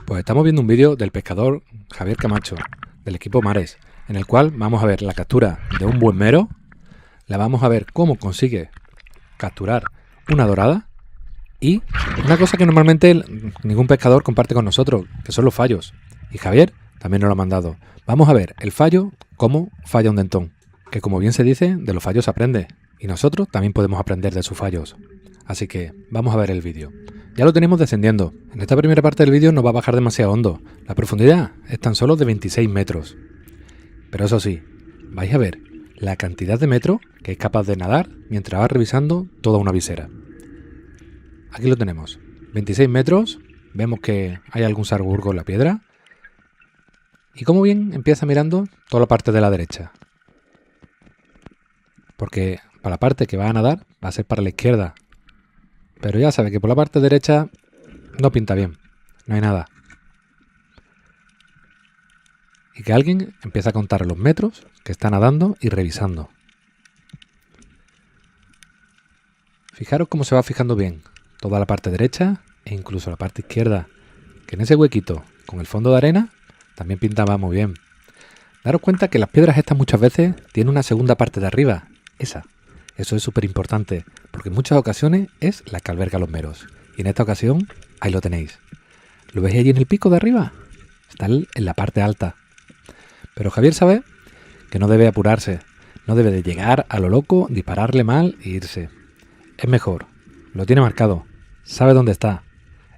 Pues estamos viendo un vídeo del pescador Javier Camacho, del equipo Mares, en el cual vamos a ver la captura de un buen mero, la vamos a ver cómo consigue capturar una dorada y una cosa que normalmente ningún pescador comparte con nosotros, que son los fallos. Y Javier también nos lo ha mandado. Vamos a ver el fallo, cómo falla un dentón, que como bien se dice, de los fallos se aprende, y nosotros también podemos aprender de sus fallos. Así que vamos a ver el vídeo. Ya lo tenemos descendiendo. En esta primera parte del vídeo no va a bajar demasiado hondo. La profundidad es tan solo de 26 metros. Pero eso sí, vais a ver la cantidad de metros que es capaz de nadar mientras va revisando toda una visera. Aquí lo tenemos. 26 metros. Vemos que hay algún sargurgo en la piedra. Y como bien empieza mirando toda la parte de la derecha. Porque para la parte que va a nadar va a ser para la izquierda. Pero ya sabe que por la parte derecha no pinta bien. No hay nada. Y que alguien empieza a contar los metros que está nadando y revisando. Fijaros cómo se va fijando bien toda la parte derecha e incluso la parte izquierda. Que en ese huequito con el fondo de arena también pintaba muy bien. Daros cuenta que las piedras estas muchas veces tienen una segunda parte de arriba. Eso es súper importante, porque en muchas ocasiones es la que alberga los meros. Y en esta ocasión, ahí lo tenéis. ¿Lo veis allí en el pico de arriba? Está en la parte alta. Pero Javier sabe que no debe apurarse. No debe de llegar a lo loco, dispararle mal e irse. Es mejor. Lo tiene marcado. Sabe dónde está.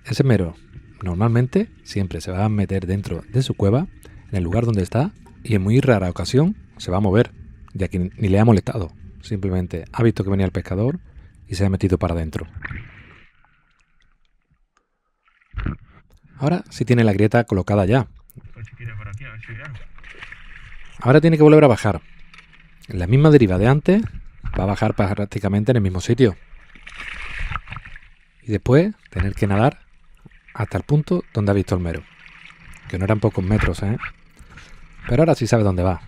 Ese mero normalmente siempre se va a meter dentro de su cueva, en el lugar donde está, y en muy rara ocasión se va a mover, ya que ni le ha molestado. Simplemente ha visto que venía el pescador y se ha metido para adentro. Ahora sí tiene la grieta colocada ya. Ahora tiene que volver a bajar. En la misma deriva de antes, va a bajar prácticamente en el mismo sitio. Y después tener que nadar hasta el punto donde ha visto el mero. Que no eran pocos metros, ¿eh? Pero ahora sí sabe dónde va.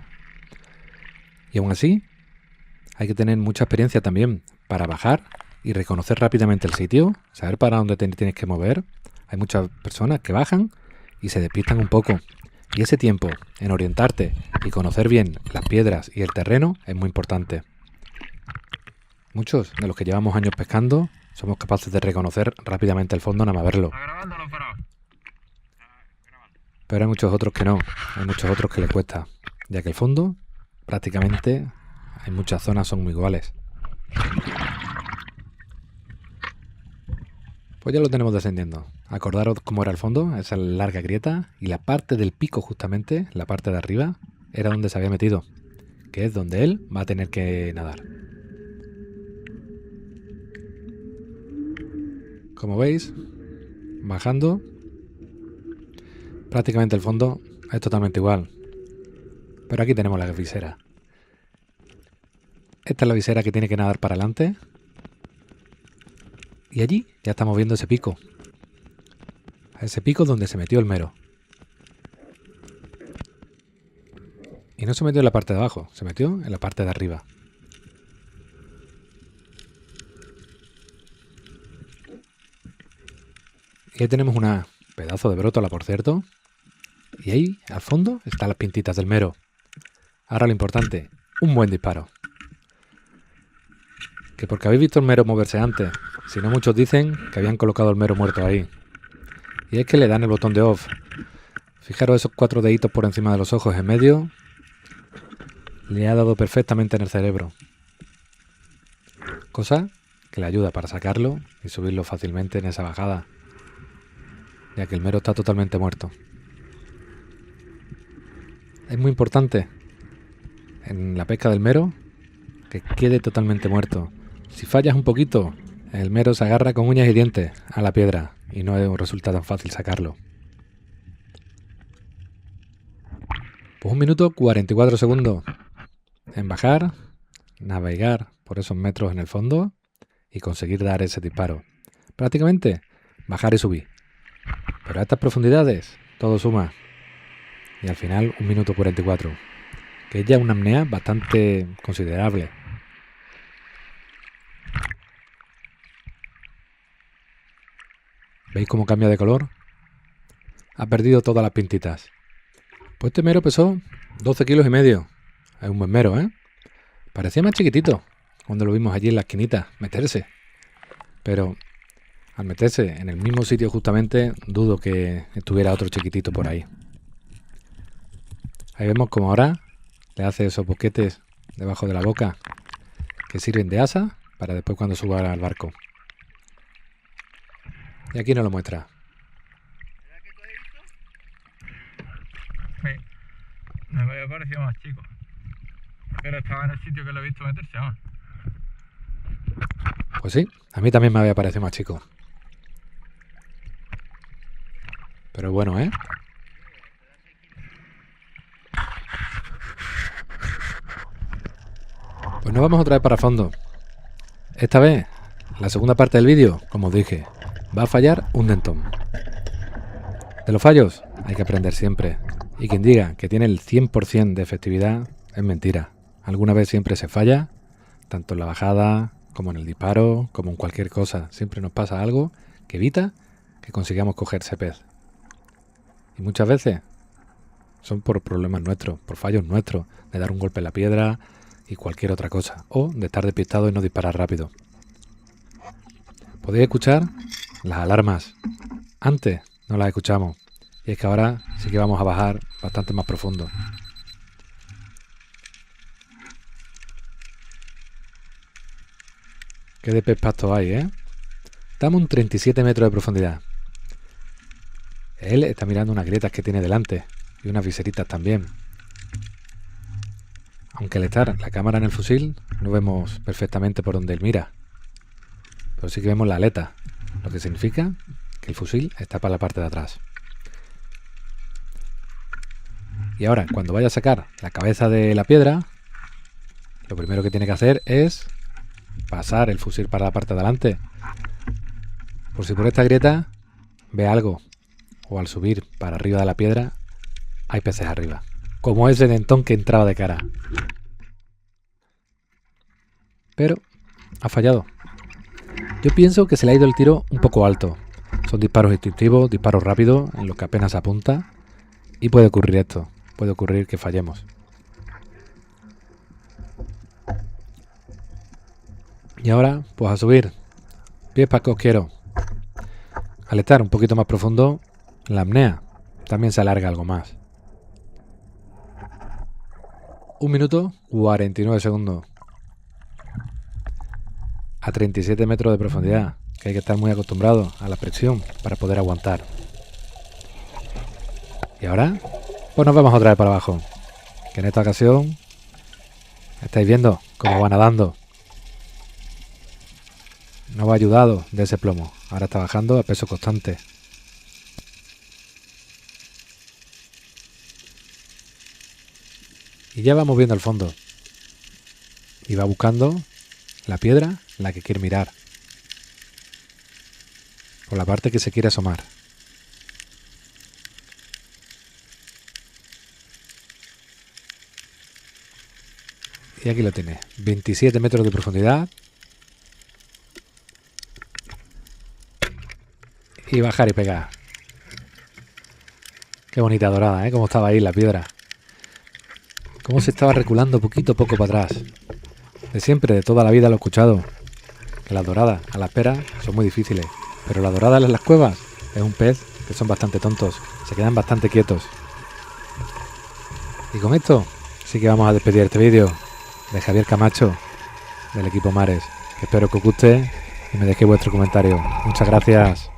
Y aún así, hay que tener mucha experiencia también para bajar y reconocer rápidamente el sitio, saber para dónde te tienes que mover. Hay muchas personas que bajan y se despistan un poco. Y ese tiempo en orientarte y conocer bien las piedras y el terreno es muy importante. Muchos de los que llevamos años pescando somos capaces de reconocer rápidamente el fondo nada más verlo. Pero hay muchos otros que no, hay muchos otros que les cuesta, ya que el fondo prácticamente en muchas zonas son muy iguales. Pues ya lo tenemos descendiendo. Acordaros cómo era el fondo, esa larga grieta, y la parte del pico justamente, la parte de arriba, era donde se había metido, que es donde él va a tener que nadar. Como veis, bajando, prácticamente el fondo es totalmente igual. Pero aquí tenemos la visera. Esta es la visera que tiene que nadar para adelante. Y allí ya estamos viendo ese pico. Ese pico donde se metió el mero. Y no se metió en la parte de abajo, se metió en la parte de arriba. Y ahí tenemos una pedazo de brótola, por cierto. Y ahí, al fondo, están las pintitas del mero. Ahora lo importante, un buen disparo. Que porque habéis visto el mero moverse antes, si no muchos dicen que habían colocado el mero muerto ahí. Y es que le dan el botón de off. Fijaros esos 4 deditos por encima de los ojos en medio. Le ha dado perfectamente en el cerebro. Cosa que le ayuda para sacarlo y subirlo fácilmente en esa bajada, ya que el mero está totalmente muerto. Es muy importante en la pesca del mero que quede totalmente muerto. Si fallas un poquito, el mero se agarra con uñas y dientes a la piedra y no resulta tan fácil sacarlo. Pues 1 minuto 44 segundos en bajar, navegar por esos metros en el fondo y conseguir dar ese disparo. Prácticamente bajar y subir. Pero a estas profundidades todo suma. Y al final 1 minuto 44. Que es ya una apnea bastante considerable. ¿Veis cómo cambia de color? ha perdido todas las pintitas. Pues este mero pesó 12 kilos y medio. Es un buen mero, ¿eh? Parecía más chiquitito cuando lo vimos allí en la esquinita meterse. Pero al meterse en el mismo sitio justamente, dudo que estuviera otro chiquitito por ahí. Ahí vemos como ahora le hace esos boquetes debajo de la boca que sirven de asa para después cuando suba al barco. Y aquí nos lo muestra. Sí, me había parecido más chico, pero estaba en el sitio que lo he visto meterse, vamos. Pues sí, a mí también me había parecido más chico. Pero bueno, ¿eh? Pues nos vamos otra vez para fondo. Esta vez, la segunda parte del vídeo, como os dije, va a fallar un dentón. De los fallos hay que aprender siempre. Y quien diga que tiene el 100% de efectividad es mentira. Alguna vez siempre se falla, tanto en la bajada, como en el disparo, como en cualquier cosa. Siempre nos pasa algo que evita que consigamos coger ese pez. Y muchas veces son por problemas nuestros, por fallos nuestros, de dar un golpe en la piedra y cualquier otra cosa. O de estar despistado y no disparar rápido. Podéis escuchar las alarmas. Antes no las escuchamos. Y es que ahora sí que vamos a bajar bastante más profundo. Qué de pez pasto hay, ¿eh? Estamos a un 37 metros de profundidad. Él está mirando unas grietas que tiene delante. Y unas viseritas también. Aunque al estar la cámara en el fusil, no vemos perfectamente por donde él mira. Pero sí que vemos la aleta. Lo que significa que el fusil está para la parte de atrás. Y ahora, cuando vaya a sacar la cabeza de la piedra, lo primero que tiene que hacer es pasar el fusil para la parte de adelante. Por si por esta grieta ve algo, o al subir para arriba de la piedra, hay peces arriba. Como ese dentón que entraba de cara. Pero ha fallado. Yo pienso que se le ha ido el tiro un poco alto. Son disparos instintivos, disparos rápidos, en los que apenas apunta. Y puede ocurrir esto. Puede ocurrir que fallemos. Y ahora, pues a subir. Pies para que os quiero. Al estar un poquito más profundo, la apnea también se alarga algo más. 1 minuto 49 segundos. A 37 metros de profundidad, que hay que estar muy acostumbrado a la presión para poder aguantar. Y ahora, pues nos vamos otra vez para abajo. Que en esta ocasión estáis viendo cómo va nadando. No va ayudado de ese plomo. Ahora está bajando a peso constante. Y ya vamos viendo el fondo. Y va buscando la piedra en la que quiere mirar. Por la parte que se quiere asomar. Y aquí lo tiene. 27 metros de profundidad. Y bajar y pegar. Qué bonita dorada, ¿eh? Cómo estaba ahí la piedra. Cómo se estaba reculando poquito a poco para atrás. De siempre, de toda la vida lo he escuchado. Que las doradas a la espera son muy difíciles. Pero las doradas en las cuevas es un pez que son bastante tontos. Se quedan bastante quietos. Y con esto sí que vamos a despedir este vídeo de Javier Camacho, del equipo Mares. Que espero que os guste y me dejéis vuestro comentario. Muchas gracias.